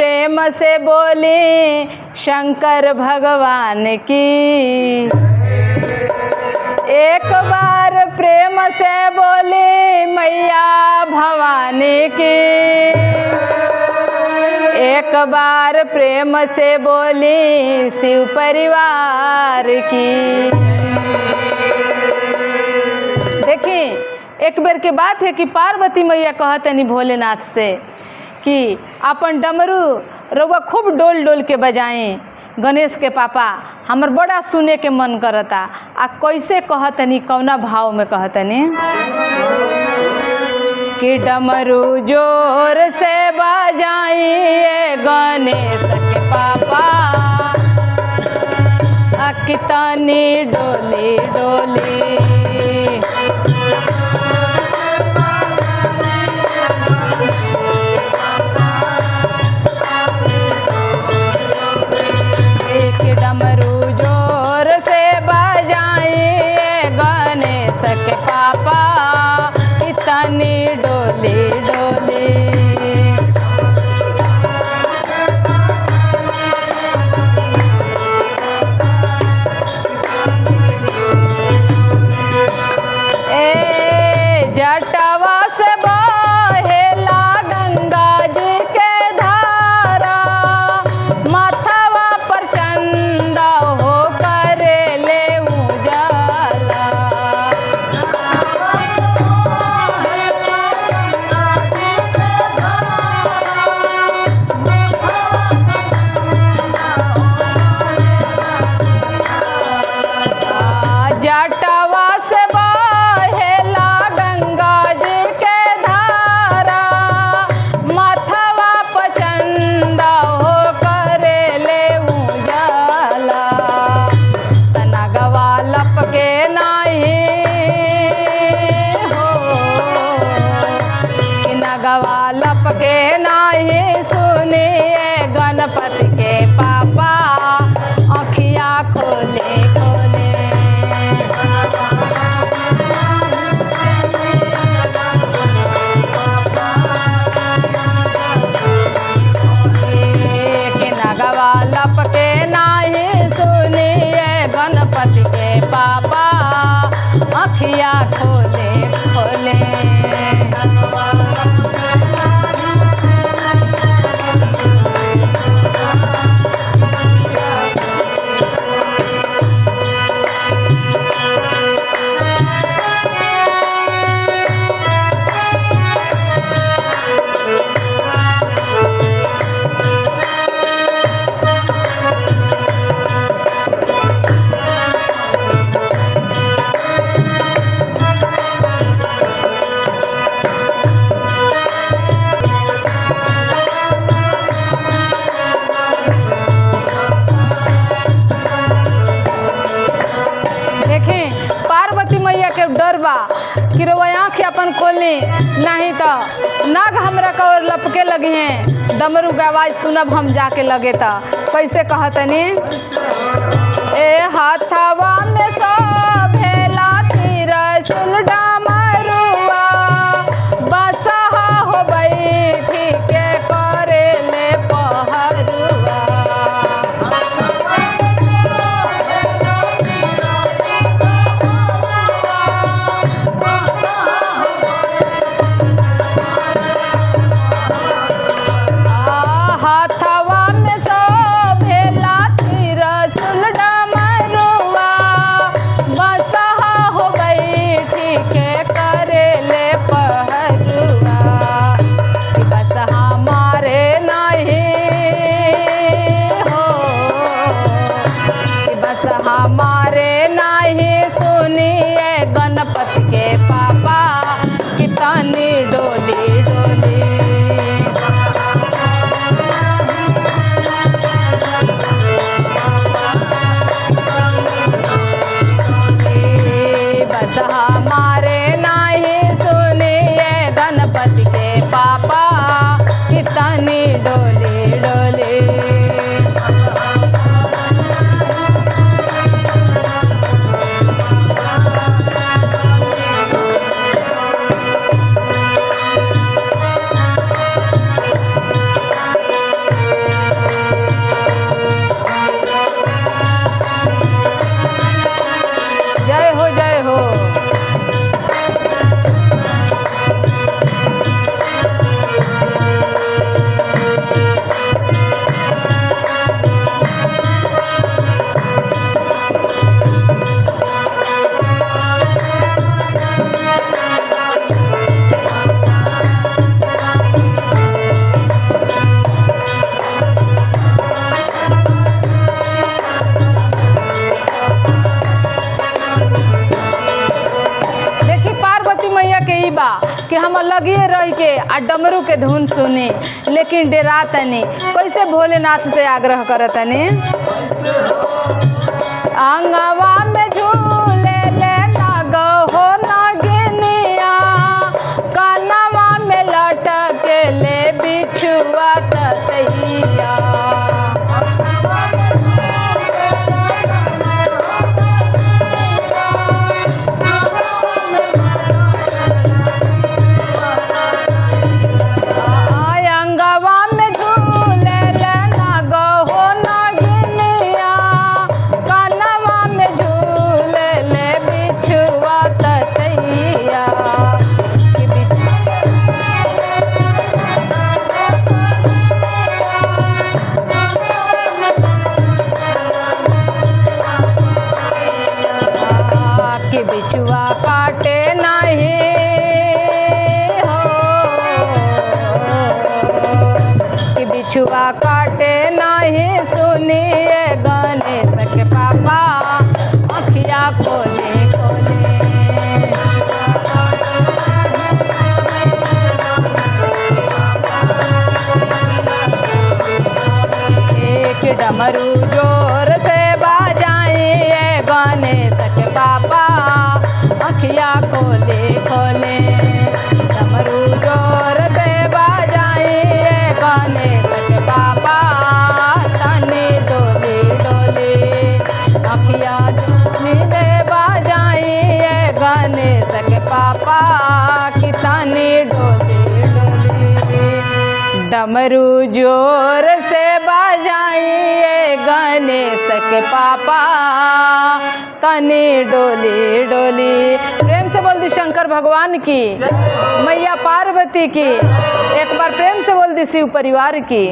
प्रेम से बोली शंकर भगवान की। एक बार प्रेम से बोली मैया भवानी की। एक बार प्रेम से बोली शिव परिवार की। देखिए एक बेर के बात है कि पार्वती मैया कहतनी भोलेनाथ से कि अपन डमरू रउआ खूब डोल डोल के बजाएं गणेश के पापा, हमर बड़ा सुने के मन करता। आ कैसे कहतनी, कौना भाव में कहतनी कि डमरू जोर से बजाइए गणेश के पापा, कितनी डोली डोली। डमरू जोर से बजाइए गणेश के पापा, इतनी डोली डोली। जटवा से बहेला गंगा जी के धारा, माथवा पर चंदा हो करे ले उजाला। जटवा से बहेला गंगा जी के धारा, माथवा पर चंदा हो करे ले उजाला। तनगवा लपके नाही हो, नगवा लपके नाही, सुनिए गणपति के पापा, अखियाँ खोले खोले। नगवा लपके नाही, सुनिए गणपति के पापा, अखियाँ खोले खोले। डर बा कि रउआ आँख अपन खोली, नहीं तो नाग हमरा का और लपके लगी हैं। डमरू के आवाज़ सुनब हम जाके लगे तो कैसे कहतनी, ए हाथवा में शोभेला त्रिशूल डमरुआ, बसहा हो बैठी के करे ले पहरुआ। हाथवा में शोभेला त्रिशूल डमरुआ, रह के आ डमरू के धुन सुनी, लेकिन डेरा तनी कैसे भोलेनाथ से आग्रह करतनी। आंगवा में झूले ले नाग हो नागिनिया, कानवा में लटक ले बिछुआ ततैया। बिछुआ काटे नहीं हो कि बिछुआ काटे नहीं, सुनिए गणेश के पापा अखिया खोले खोले। एक डमरू जोर से बजाइए गणेश के पापा अखिया खोले खोले। डमरू जोर से बजाइए गणेश के पापा तनी डोली डोली। अखिया झूले बजाइए गणेश के पापा की तनी डोली डोली। डमरू जोर से बजाइए गणेश के पापा तनी डोली डोली। प्रेम से बोल दी शंकर भगवान की, मैया पार्वती की, एक बार प्रेम से बोल दी शिव परिवार की।